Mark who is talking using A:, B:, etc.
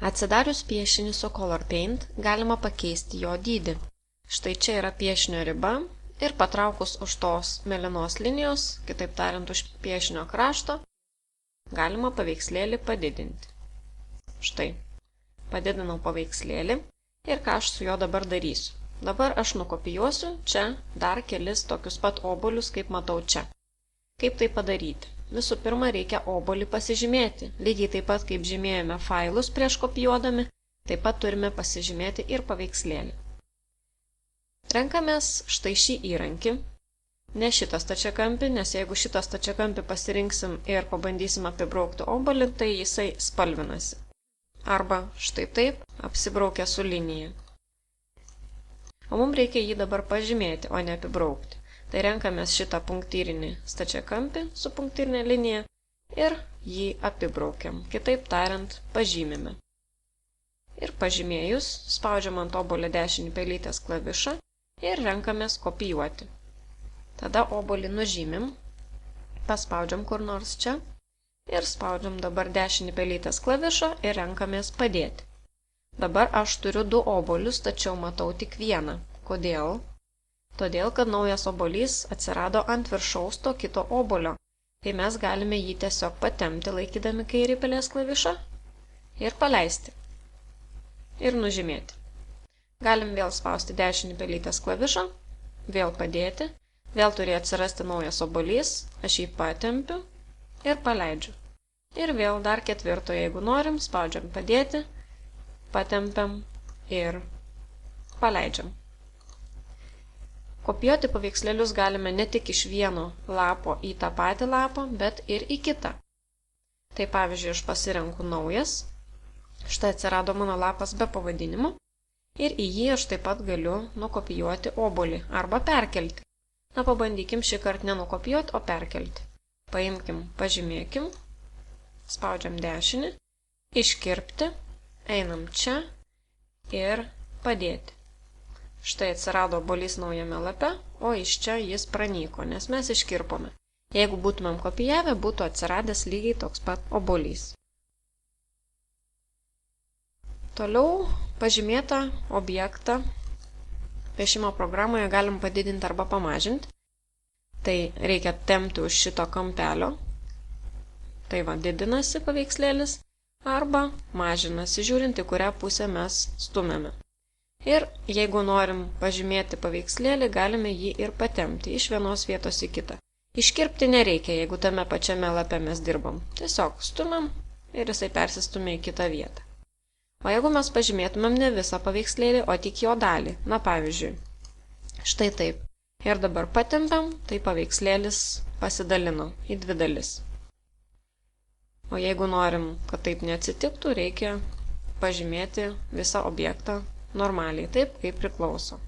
A: Atsidarius piešinį su Color Paint galima pakeisti jo dydį. Štai čia yra piešinio riba ir patraukus už tos mėlynos linijos, kitaip tariant už piešinio krašto, galima paveikslėlį padidinti. Štai, padidinau paveikslėlį ir ką aš su juo dabar darysiu. Dabar aš nukopijuosiu čia dar kelis tokius pat obuolius, kaip matau čia. Kaip tai padaryti? Visų pirma, reikia obuolį pasižymėti. Lygiai taip pat, kaip žymėjome failus prieš kopijuodami, taip pat turime pasižymėti ir paveikslėlį. Renkamės štai šį įrankį, ne šitą stačiakampį, nes jeigu šitą stačiakampį pasirinksim ir pabandysim apibraukti obuolį, tai jisai spalvinasi. Arba štai taip, apsibraukia su linija. O mums reikia jį dabar pažymėti, o ne apibraukti. Tai renkamės šitą punktyrinį stačiakampį su punktyrinė linija ir jį apibraukiam. Kitaip tariant, pažymime. Ir pažymėjus, spaudžiam ant obuolio dešinį pelytės klavišą ir renkamės kopijuoti. Tada obuolį nužymim, paspaudžiam kur nors čia ir spaudžiam dabar dešinį pelytės klavišą ir renkamės padėti. Dabar aš turiu du obuolius, tačiau matau tik vieną. Kodėl? Todėl, kad naujas obuolys atsirado ant viršaus to kito obuolio, tai mes galime jį tiesiog patempti laikydami kairį pelės klavišą ir paleisti. Ir nužymėti. Galim vėl spausti dešinį pelytės klavišą, vėl padėti, vėl turi atsirasti naujas obuolys, aš jį patempiu ir paleidžiu. Ir vėl dar ketvirto, jeigu norim, spaudžiam padėti, patempiam ir paleidžiam. Kopijuoti paveikslėlius galime ne tik iš vieno lapo į tą patį lapą, bet ir į kitą. Tai pavyzdžiui, aš pasirenku naujas, štai atsirado mano lapas be pavadinimo ir į jį aš taip pat galiu nukopijuoti obuolį arba perkelti. Na, pabandykim šį kartą nenukopijuoti, o perkelti. Paimkim, pažymėkim, spaudžiam dešinį, iškirpti, einam čia ir padėti. Štai atsirado obuolys naujame lape, o iš čia jis pranyko, nes mes iškirpome. Jeigu būtumėm kopijavę, būtų atsiradęs lygiai toks pat obuolys. Toliau pažymėtą objektą piešimo programoje galim padidinti arba pamažinti. Tai reikia tempti už šito kampelio. Tai va, didinasi paveikslėlis arba mažinasi, žiūrint į kurią pusę mes stumiame. Ir jeigu norim pažymėti paveikslėlį, galime jį ir patempti iš vienos vietos į kitą. Iškirpti nereikia, jeigu tame pačiame lape mes dirbam. Tiesiog stumiam ir jisai persistumia į kitą vietą. O jeigu mes pažymėtumėm ne visą paveikslėlį, o tik jo dalį, na pavyzdžiui, štai taip. Ir dabar patempiam, tai paveikslėlis pasidalino į dvi dalis. O jeigu norim, kad taip neatsitiktų, reikia pažymėti visą objektą normaliai, taip kaip priklauso.